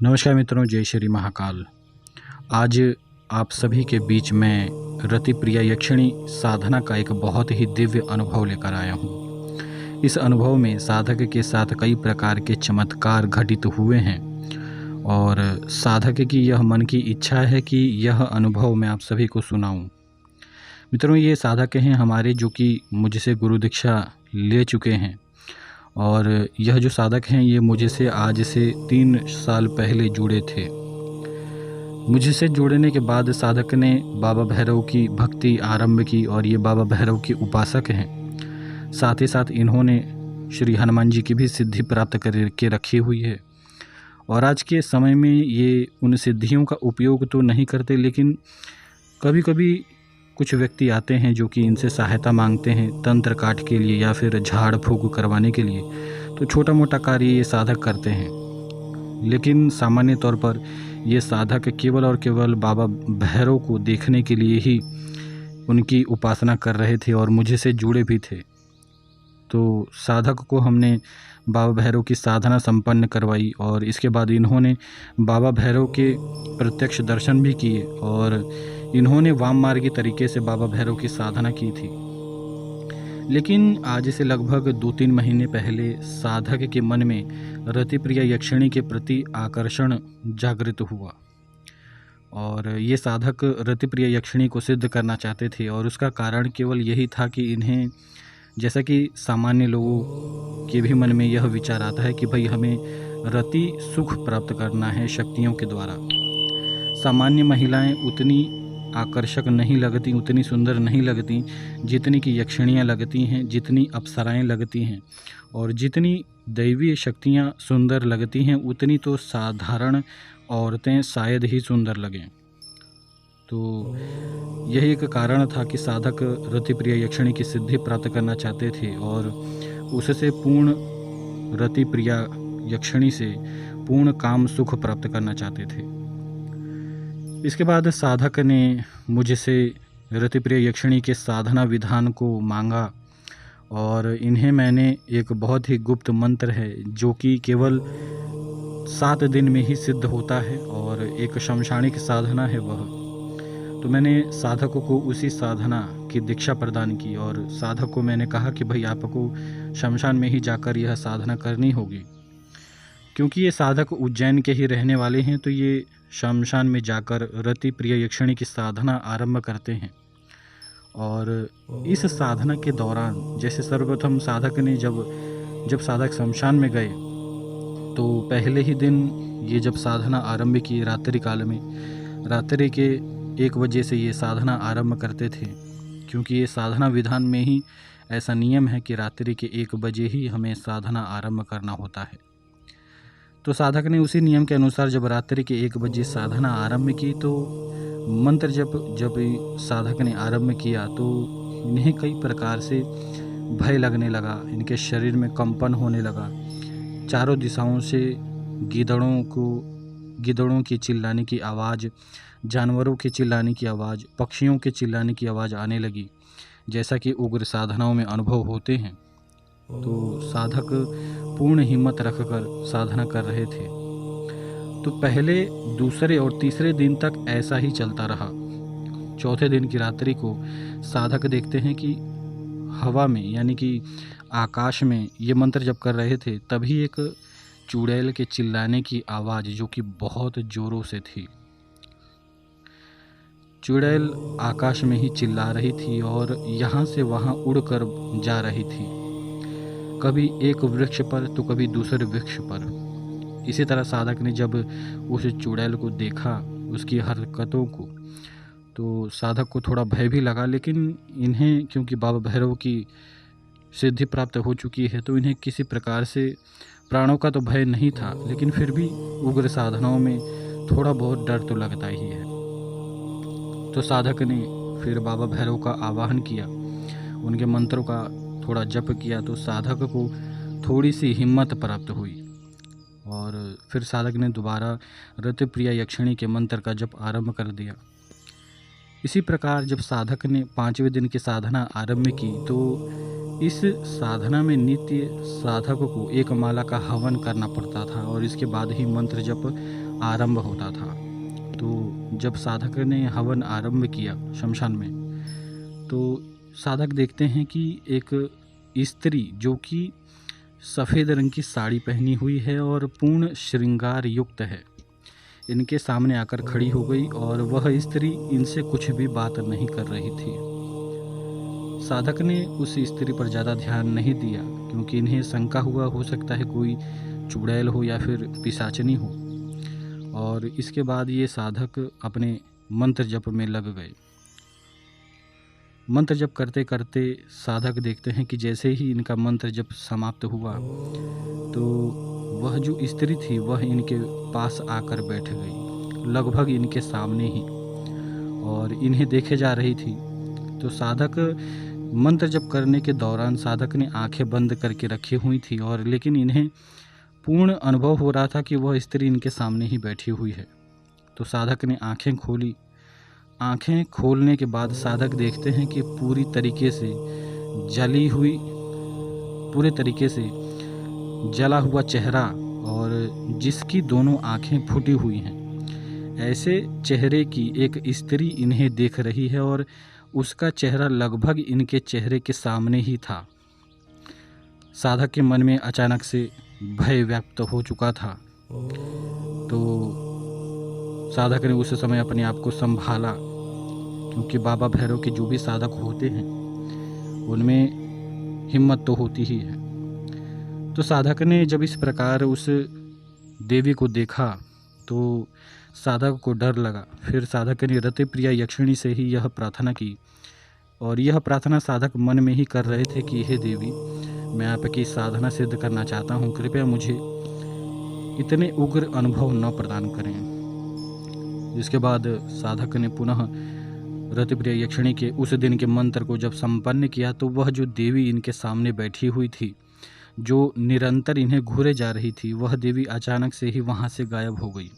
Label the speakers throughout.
Speaker 1: नमस्कार मित्रों, जय श्री महाकाल। आज आप सभी के बीच में रति प्रिया यक्षिणी साधना का एक बहुत ही दिव्य अनुभव लेकर आया हूँ। इस अनुभव में साधक के साथ कई प्रकार के चमत्कार घटित हुए हैं और साधक की यह मन की इच्छा है कि यह अनुभव मैं आप सभी को सुनाऊं। मित्रों, ये साधक हैं हमारे जो कि मुझसे गुरु दीक्षा ले चुके हैं और यह जो साधक हैं ये मुझसे आज से 3 साल पहले जुड़े थे। मुझसे जुड़ने के बाद साधक ने बाबा भैरव की भक्ति आरंभ की और ये बाबा भैरव के उपासक हैं। साथ ही साथ इन्होंने श्री हनुमान जी की भी सिद्धि प्राप्त करके रखी हुई है और आज के समय में ये उन सिद्धियों का उपयोग तो नहीं करते, लेकिन कभी कभी कुछ व्यक्ति आते हैं जो कि इनसे सहायता मांगते हैं तंत्र काट के लिए या फिर झाड़ फूँक करवाने के लिए, तो छोटा मोटा कार्य ये साधक करते हैं। लेकिन सामान्य तौर पर ये साधक केवल और केवल बाबा भैरव को देखने के लिए ही उनकी उपासना कर रहे थे और मुझसे जुड़े भी थे। तो साधक को हमने बाबा भैरव की साधना संपन्न करवाई और इसके बाद इन्होंने बाबा भैरव के प्रत्यक्ष दर्शन भी किए और इन्होंने वाम मार्गी तरीके से बाबा भैरव की साधना की थी। लेकिन आज से लगभग 2-3 महीने पहले साधक के मन में रति प्रिया यक्षिणी के प्रति आकर्षण जागृत हुआ और ये साधक रति प्रिया यक्षिणी को सिद्ध करना चाहते थे और उसका कारण केवल यही था कि इन्हें, जैसा कि सामान्य लोगों के भी मन में यह विचार आता है कि भाई हमें रति सुख प्राप्त करना है शक्तियों के द्वारा। सामान्य महिलाएं उतनी आकर्षक नहीं लगती, उतनी सुंदर नहीं लगती जितनी कि यक्षिणियाँ लगती हैं, जितनी अप्सराएं लगती हैं और जितनी दैवीय शक्तियाँ सुंदर लगती हैं उतनी तो साधारण औरतें शायद ही सुंदर लगें। तो यही एक कारण था कि साधक रति प्रिया यक्षिणी की सिद्धि प्राप्त करना चाहते थे और उससे पूर्ण रति प्रिया यक्षिणी से पूर्ण काम सुख प्राप्त करना चाहते थे। इसके बाद साधक ने मुझसे रति प्रिया यक्षिणी के साधना विधान को मांगा और इन्हें मैंने एक बहुत ही गुप्त मंत्र है जो कि केवल 7 दिन में ही सिद्ध होता है और एक शमशानिक साधना है वह। तो मैंने साधकों को उसी साधना की दीक्षा प्रदान की और साधक को मैंने कहा कि भाई आपको शमशान में ही जाकर यह साधना करनी होगी। क्योंकि ये साधक उज्जैन के ही रहने वाले हैं तो ये शमशान में जाकर रति प्रिया यक्षिणी की साधना आरंभ करते हैं। और इस साधना के दौरान जैसे सर्वप्रथम साधक ने जब साधक शमशान में गए तो पहले ही दिन ये जब साधना आरंभ की रात्रि काल में, रात्रि के 1 बजे से ये साधना आरंभ करते थे, क्योंकि ये साधना विधान में ही ऐसा नियम है कि रात्रि के 1 बजे ही हमें साधना आरंभ करना होता है। तो साधक ने उसी नियम के अनुसार जब रात्रि के 1 बजे साधना आरंभ की तो मंत्र जब साधक ने आरंभ किया तो इन्हें कई प्रकार से भय लगने लगा, इनके शरीर में कंपन होने लगा। चारों दिशाओं से गिद्धड़ों की चिल्लाने की आवाज़, जानवरों के चिल्लाने की आवाज़, पक्षियों के चिल्लाने की आवाज़ आने लगी, जैसा कि उग्र साधनाओं में अनुभव होते हैं। तो साधक पूर्ण हिम्मत रखकर साधना कर रहे थे। तो पहले, दूसरे और तीसरे दिन तक ऐसा ही चलता रहा। चौथे दिन की रात्रि को साधक देखते हैं कि हवा में यानी कि आकाश में ये मंत्र जब कर रहे थे तभी एक चुड़ैल के चिल्लाने की आवाज़ जो कि बहुत ज़ोरों से थी। चुड़ैल आकाश में ही चिल्ला रही थी और यहाँ से वहाँ उड़कर जा रही थी, कभी एक वृक्ष पर तो कभी दूसरे वृक्ष पर। इसी तरह साधक ने जब उस चुड़ैल को देखा, उसकी हरकतों को, तो साधक को थोड़ा भय भी लगा। लेकिन इन्हें क्योंकि बाबा भैरव की सिद्धि प्राप्त हो चुकी है तो इन्हें किसी प्रकार से प्राणों का तो भय नहीं था, लेकिन फिर भी उग्र साधनाओं में थोड़ा बहुत डर तो लगता ही है। तो साधक ने फिर बाबा भैरव का आवाहन किया, उनके मंत्रों का थोड़ा जप किया तो साधक को थोड़ी सी हिम्मत प्राप्त हुई और फिर साधक ने दोबारा रति प्रिया यक्षिणी के मंत्र का जप आरंभ कर दिया। इसी प्रकार जब साधक ने 5वें दिन की साधना आरंभ की तो इस साधना में नित्य साधक को 1 माला का हवन करना पड़ता था और इसके बाद ही मंत्र जप आरंभ होता था। तो जब साधक ने हवन आरंभ किया शमशान में, तो साधक देखते हैं कि एक स्त्री जो कि सफ़ेद रंग की साड़ी पहनी हुई है और पूर्ण श्रृंगार युक्त है, इनके सामने आकर खड़ी हो गई और वह स्त्री इनसे कुछ भी बात नहीं कर रही थी। साधक ने उस स्त्री पर ज़्यादा ध्यान नहीं दिया, क्योंकि इन्हें शंका हुआ हो सकता है कोई चुड़ैल हो या फिर पिशाचनी हो। और इसके बाद ये साधक अपने मंत्र जप में लग गए। मंत्र जप करते करते साधक देखते हैं कि जैसे ही इनका मंत्र जप समाप्त हुआ, तो वह जो स्त्री थी वह इनके पास आकर बैठ गई, लगभग इनके सामने ही, और इन्हें देखे जा रही थी। तो साधक मंत्र जप करने के दौरान साधक ने आंखें बंद करके रखी हुई थी, और लेकिन इन्हें पूर्ण अनुभव हो रहा था कि वह स्त्री इनके सामने ही बैठी हुई है। तो साधक ने आंखें खोली। आंखें खोलने के बाद साधक देखते हैं कि पूरी तरीके से जला हुआ चेहरा और जिसकी दोनों आंखें फूटी हुई हैं, ऐसे चेहरे की एक स्त्री इन्हें देख रही है और उसका चेहरा लगभग इनके चेहरे के सामने ही था। साधक के मन में अचानक से भय व्याप्त हो चुका था। तो साधक ने उस समय अपने आप को संभाला, क्योंकि बाबा भैरव के जो भी साधक होते हैं उनमें हिम्मत तो होती ही है। तो साधक ने जब इस प्रकार उस देवी को देखा तो साधक को डर लगा। फिर साधक ने रतिप्रिया यक्षिणी से ही यह प्रार्थना की, और यह प्रार्थना साधक मन में ही कर रहे थे कि हे देवी, मैं आपकी साधना सिद्ध करना चाहता हूँ, कृपया मुझे इतने उग्र अनुभव न प्रदान करें। इसके बाद साधक ने पुनः रतिप्रिया यक्षिणी के उस दिन के मंत्र को जब संपन्न किया, तो वह जो देवी इनके सामने बैठी हुई थी, जो निरंतर इन्हें घूरे जा रही थी, वह देवी अचानक से ही वहाँ से गायब हो गई।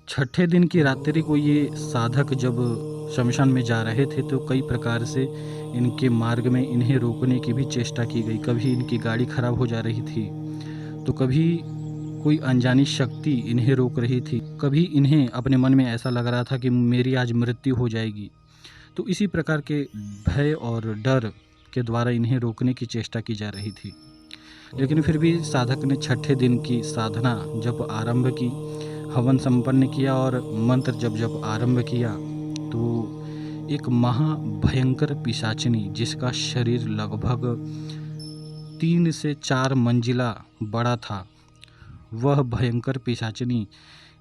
Speaker 1: छठे दिन की रात्रि को ये साधक जब शमशान में जा रहे थे, तो कई प्रकार से इनके मार्ग में इन्हें रोकने की भी चेष्टा की गई। कभी इनकी गाड़ी खराब हो जा रही थी, तो कभी कोई अनजानी शक्ति इन्हें रोक रही थी, कभी इन्हें अपने मन में ऐसा लग रहा था कि मेरी आज मृत्यु हो जाएगी। तो इसी प्रकार के भय और डर के द्वारा इन्हें रोकने की चेष्टा की जा रही थी। लेकिन फिर भी साधक ने छठे दिन की साधना जब आरंभ की, हवन संपन्न किया और मंत्र जब आरंभ किया, तो एक महाभयंकर पिशाचिनी, जिसका शरीर लगभग 3 से 4 मंजिला बड़ा था, वह भयंकर पिशाचिनी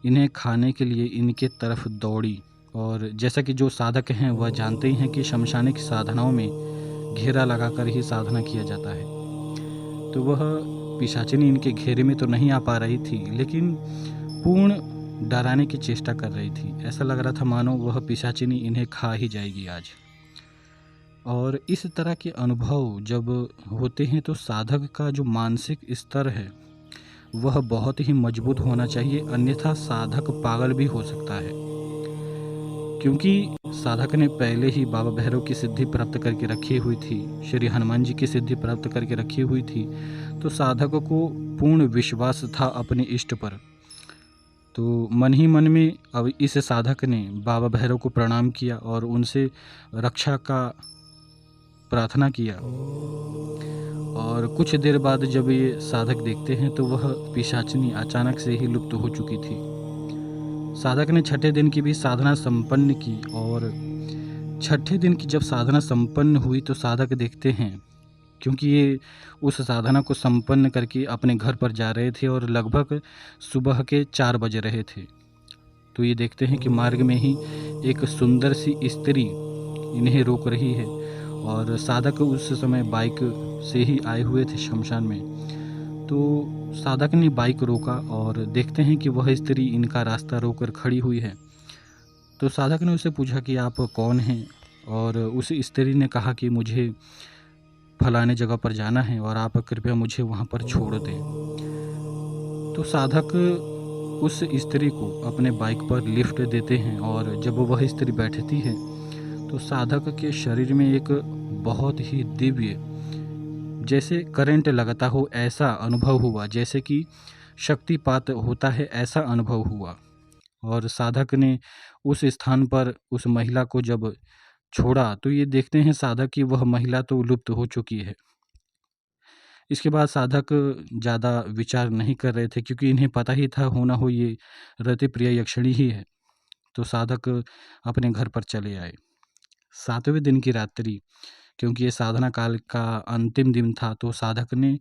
Speaker 1: इन्हें खाने के लिए इनके तरफ दौड़ी। और जैसा कि जो साधक हैं वह जानते ही हैं कि शमशानिक साधनाओं में घेरा लगाकर ही साधना किया जाता है। तो वह पिशाचिनी इनके घेरे में तो नहीं आ पा रही थी, लेकिन पूर्ण डराने की चेष्टा कर रही थी। ऐसा लग रहा था मानो वह पिशाचिनी इन्हें खा ही जाएगी आज। और इस तरह के अनुभव जब होते हैं, तो साधक का जो मानसिक स्तर है वह बहुत ही मजबूत होना चाहिए, अन्यथा साधक पागल भी हो सकता है। क्योंकि साधक ने पहले ही बाबा भैरव की सिद्धि प्राप्त करके रखी हुई थी, श्री हनुमान जी की सिद्धि प्राप्त करके रखी हुई थी, तो साधक को पूर्ण विश्वास था अपने इष्ट पर। तो मन ही मन में अब इस साधक ने बाबा भैरव को प्रणाम किया और उनसे रक्षा का प्रार्थना किया। और कुछ देर बाद जब ये साधक देखते हैं, तो वह पिशाचिनी अचानक से ही लुप्त हो चुकी थी। साधक ने छठे दिन की भी साधना संपन्न की, और छठे दिन की जब साधना संपन्न हुई, तो साधक देखते हैं, क्योंकि ये उस साधना को संपन्न करके अपने घर पर जा रहे थे और लगभग सुबह के 4 बज रहे थे, तो ये देखते हैं कि मार्ग में ही एक सुंदर सी स्त्री इन्हें रोक रही है। और साधक उस समय बाइक से ही आए हुए थे शमशान में। तो साधक ने बाइक रोका और देखते हैं कि वह स्त्री इनका रास्ता रोककर खड़ी हुई है। तो साधक ने उससे पूछा कि आप कौन हैं, और उस स्त्री ने कहा कि मुझे फलाने जगह पर जाना है और आप कृपया मुझे वहाँ पर छोड़ दें। तो साधक उस स्त्री को अपने बाइक पर लिफ्ट देते हैं, और जब वह स्त्री बैठती है, तो साधक के शरीर में एक बहुत ही दिव्य, जैसे करंट लगता हो ऐसा अनुभव हुआ, जैसे कि शक्तिपात होता है ऐसा अनुभव हुआ। और साधक ने उस स्थान पर उस महिला को जब छोड़ा तो ये देखते हैं साधक कि वह महिला तो लुप्त हो चुकी है। इसके बाद साधक ज़्यादा विचार नहीं कर रहे थे क्योंकि इन्हें पता ही था हो ना हो ये रतिप्रिया यक्षिणी ही है। तो साधक अपने घर पर चले आए। 7वें दिन की रात्रि, क्योंकि ये साधना काल का अंतिम दिन था, तो साधक ने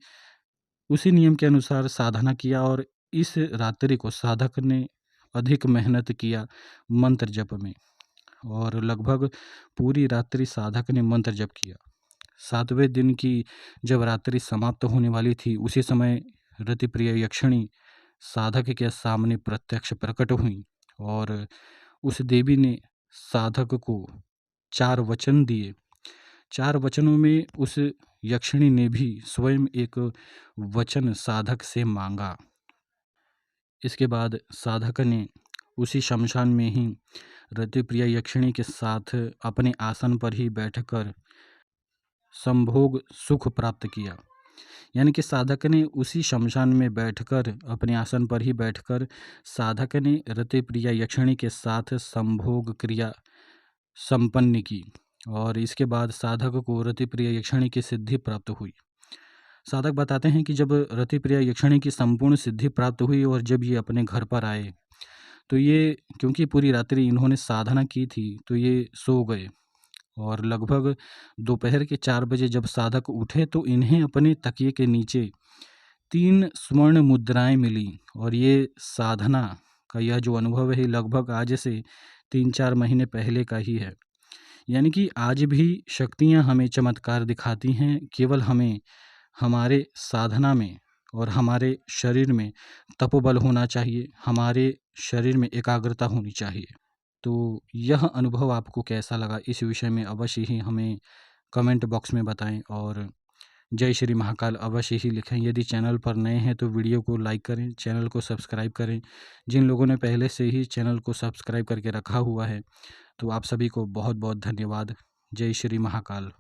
Speaker 1: उसी नियम के अनुसार साधना किया और इस रात्रि को साधक ने अधिक मेहनत किया मंत्र जप में और लगभग पूरी रात्रि साधक ने मंत्र जप किया। 7वें दिन की जब रात्रि समाप्त होने वाली थी, उसी समय रतिप्रिय यक्षिणी साधक के सामने प्रत्यक्ष प्रकट हुई और उस देवी ने साधक को 4 वचन दिए। 4 वचनों में उस यक्षिणी ने भी स्वयं एक वचन साधक से मांगा। इसके बाद साधक ने उसी शमशान में ही रतिप्रिया यक्षिणी के साथ अपने आसन पर ही बैठकर संभोग सुख प्राप्त किया। यानी कि साधक ने उसी शमशान में बैठकर अपने आसन पर ही बैठकर साधक ने रतिप्रिया यक्षिणी के साथ संभोग क्रिया संपन्न की और इसके बाद साधक को रतिप्रिया यक्षिणी की सिद्धि प्राप्त हुई। साधक बताते हैं कि जब रतिप्रिया यक्षिणी की संपूर्ण सिद्धि प्राप्त हुई और जब ये अपने घर पर आए तो ये, क्योंकि पूरी रात्रि इन्होंने साधना की थी, तो ये सो गए और लगभग दोपहर के 4 बजे जब साधक उठे तो इन्हें अपने तकिए के नीचे 3 स्वर्ण मुद्राएं मिली और ये साधना का यह जो अनुभव है लगभग आज से 3-4 महीने पहले का ही है। यानी कि आज भी शक्तियाँ हमें चमत्कार दिखाती हैं, केवल हमें हमारे साधना में और हमारे शरीर में तपोबल होना चाहिए, हमारे शरीर में एकाग्रता होनी चाहिए। तो यह अनुभव आपको कैसा लगा, इस विषय में अवश्य ही हमें कमेंट बॉक्स में बताएं और जय श्री महाकाल अवश्य ही लिखें। यदि चैनल पर नए हैं तो वीडियो को लाइक करें, चैनल को सब्सक्राइब करें। जिन लोगों ने पहले से ही चैनल को सब्सक्राइब करके रखा हुआ है तो आप सभी को बहुत बहुत धन्यवाद। जय श्री महाकाल।